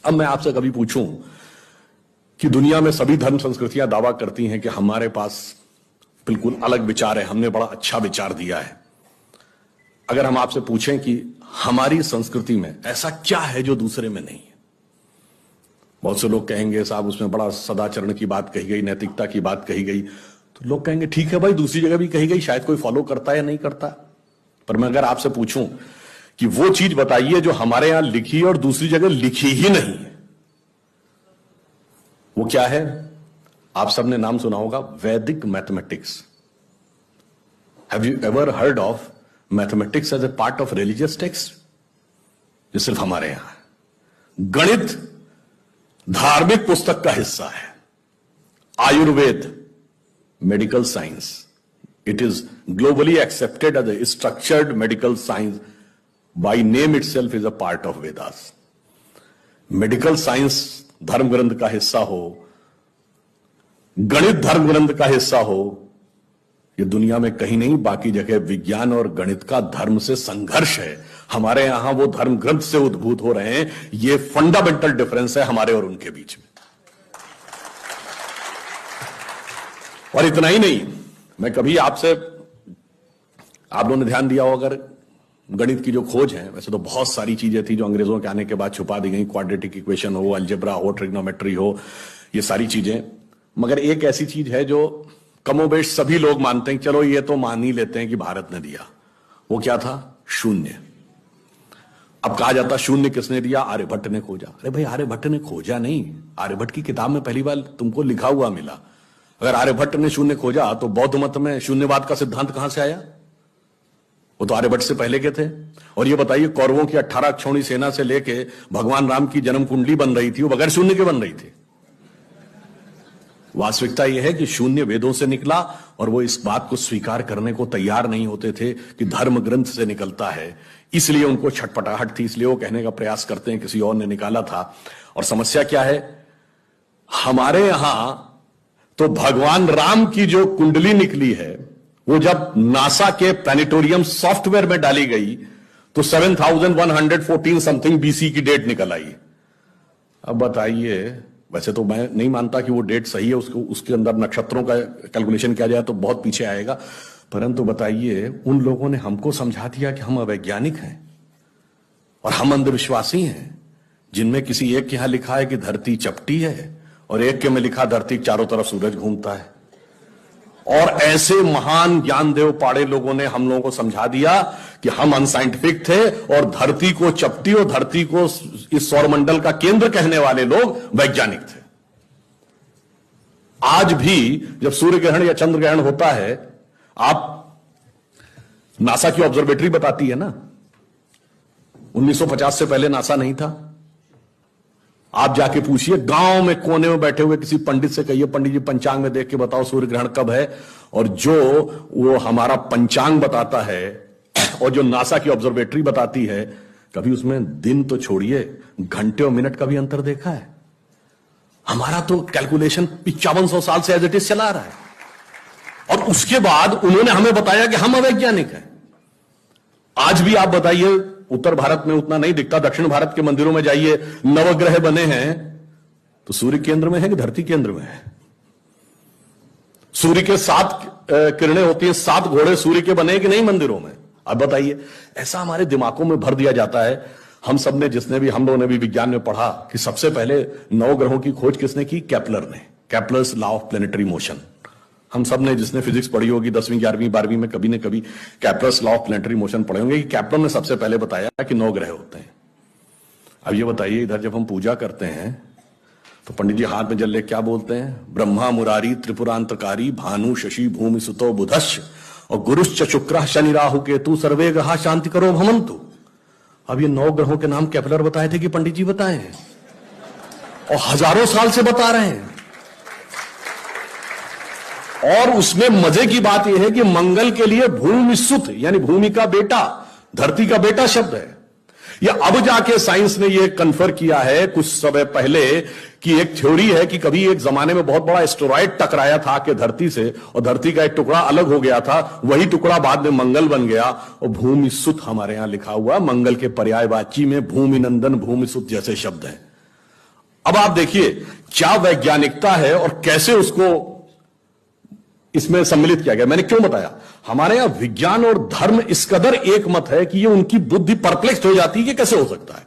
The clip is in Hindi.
अब मैं आपसे कभी पूछूं कि दुनिया में सभी धर्म संस्कृतियां दावा करती हैं कि हमारे पास बिल्कुल अलग विचार है, हमने बड़ा अच्छा विचार दिया है। अगर हम आपसे पूछें कि हमारी संस्कृति में ऐसा क्या है जो दूसरे में नहीं है, बहुत से लोग कहेंगे साहब उसमें बड़ा सदाचरण की बात कही गई, नैतिकता की बात कही गई। तो लोग कहेंगे ठीक है भाई, दूसरी जगह भी कही गई, शायद कोई फॉलो करता है या नहीं करता। पर मैं अगर आपसे पूछूं कि वो चीज बताइए जो हमारे यहां लिखी है और दूसरी जगह लिखी ही नहीं है, वो क्या है? आप सबने नाम सुना होगा, Vedic mathematics. Have you ever heard of mathematics as a part of religious text? ये सिर्फ हमारे यहां है। गणित धार्मिक पुस्तक का हिस्सा है। Ayurveda medical science, it is globally accepted as a structured medical science, by name itself is a part of Vedas. Medical science धर्म ग्रंथ का हिस्सा हो, गणित धर्म ग्रंथ का हिस्सा हो, ये दुनिया में कहीं नहीं, बाकी जगह विज्ञान और गणित का धर्म से संघर्ष है। हमारे यहां वो धर्म ग्रंथ से उद्भूत हो रहे हैं। ये फंडामेंटल डिफरेंस है हमारे और उनके बीच में। और इतना ही नहीं, मैं कभी आपसे, आप लोगों ने ध्यान दिया हो अगर, गणित की जो खोज है, वैसे तो बहुत सारी चीजें थी जो अंग्रेजों के आने के बाद छुपा दी गई, क्वाड्रेटिक इक्वेशन हो, अलजेब्रा हो, ट्रिग्नोमेट्री हो, ये सारी चीजें। मगर एक ऐसी चीज है जो कमोबेश सभी लोग मानते हैं, चलो ये तो मान ही लेते हैं कि भारत ने दिया। वो क्या था? शून्य। अब कहा जाता शून्य किसने दिया? आर्यभट्ट ने खोजा। अरे भाई, आर्यभट्ट ने खोजा नहीं, आर्यभट्ट की किताब में पहली बार तुमको लिखा हुआ मिला। अगर आर्यभट्ट ने शून्य खोजा तो बौद्ध मत में शून्यवाद का सिद्धांत कहां से आया? वो तो आर्यभट्ट से पहले के थे। और ये बताइए, कौरवों की 18 अक्षौणी सेना से लेके भगवान राम की जन्म कुंडली बन रही थी, वो बगैर शून्य के बन रही थी। वास्तविकता यह है कि शून्य वेदों से निकला, और वो इस बात को स्वीकार करने को तैयार नहीं होते थे कि धर्म ग्रंथ से निकलता है। इसलिए उनको छटपटाहट थी, इसलिए वो कहने का प्रयास करते हैं किसी और ने निकाला था। और समस्या क्या है? हमारे यहां तो भगवान राम की जो कुंडली निकली है, वो जब नासा के प्लैनेटोरियम सॉफ्टवेयर में डाली गई तो 7114 समथिंग बीसी की डेट निकल आई। अब बताइए, वैसे तो मैं नहीं मानता कि वो डेट सही है, उसके अंदर नक्षत्रों का कैलकुलेशन किया जाए तो बहुत पीछे आएगा, परंतु बताइए, उन लोगों ने हमको समझा दिया कि हम अवैज्ञानिक हैं और हम अंधविश्वासी हैं, जिनमें किसी एक के यहां लिखा है कि धरती चपटी है और एक के में लिखा धरती चारों तरफ सूरज घूमता है। और ऐसे महान ज्ञानदेव पाड़े लोगों ने हम लोगों को समझा दिया कि हम अनसाइंटिफिक थे और धरती को चपटी और धरती को इस सौरमंडल का केंद्र कहने वाले लोग वैज्ञानिक थे। आज भी जब सूर्य ग्रहण या चंद्र ग्रहण होता है, आप नासा की ऑब्जर्वेटरी बताती है ना, 1950 से पहले नासा नहीं था। आप जाके पूछिए, गांव में कोने में बैठे हुए किसी पंडित से कहिए, पंडित जी पंचांग में देख के बताओ सूर्य ग्रहण कब है, और जो वो हमारा पंचांग बताता है और जो नासा की ऑब्जर्वेटरी बताती है, कभी उसमें दिन तो छोड़िए, घंटे और मिनट का भी अंतर देखा है? हमारा तो कैलकुलेशन 5500 साल से एज इट इज चला रहा है, और उसके बाद उन्होंने हमें बताया कि हम अवैज्ञानिक हैं। आज भी आप बताइए, उत्तर भारत में उतना नहीं दिखता, दक्षिण भारत के मंदिरों में जाइए, नवग्रह बने हैं तो सूर्य केंद्र में है कि धरती केंद्र में है? सूर्य के 7 किरणें होती हैं, 7 घोड़े सूर्य के बने कि नहीं मंदिरों में? अब बताइए, ऐसा हमारे दिमागों में भर दिया जाता है। हम सब ने, जिसने भी, हम लोगों ने भी विज्ञान में पढ़ा कि सबसे पहले 9 ग्रहों की खोज किसने की? केपलर ने। Kepler's law of planetary motion. हम सब ने, जिसने फिजिक्स पढ़ी होगी 10वीं 11वीं 12वीं में, कभी न कभी Kepler's law of planetary motion पढ़े होंगे कि केपलर ने सबसे पहले बताया कि 9 ग्रह होते हैं। अब ये बताइए, इधर जब हम पूजा करते हैं तो पंडित जी हाथ में जल ले क्या बोलते हैं? ब्रह्मा मुरारी त्रिपुरांतकारी भानु शशि भूमि सुतो बुधश्च और गुरुश्च शुक्र शनि राहु केतु सर्वे ग्रहा शांति करो भवन्तु। अब ये 9 ग्रहों के नाम केपलर बताए थे कि पंडित जी बताए हैं, और हजारों साल से बता रहे हैं। और उसमें मजे की बात यह है कि मंगल के लिए भूमि सुत, यानी भूमि का बेटा, धरती का बेटा शब्द है। या अब जाके साइंस ने यह कन्फर्म किया है कुछ समय पहले कि एक थ्योरी है कि कभी एक जमाने में बहुत बड़ा एस्टेरॉयड टकराया था कि धरती से, और धरती का एक टुकड़ा अलग हो गया था, वही टुकड़ा बाद में मंगल बन गया। और भूमि सुत हमारे यहां लिखा हुआ, मंगल के पर्यायवाची में भूमि नंदन भूमि सुत जैसे शब्द हैं। अब आप देखिए क्या वैज्ञानिकता है और कैसे उसको इसमें सम्मिलित किया गया। मैंने क्यों बताया, हमारे यहां विज्ञान और धर्म इस कदर एक मत है कि ये उनकी बुद्धि परप्लेक्स हो जाती है कि कैसे हो सकता है।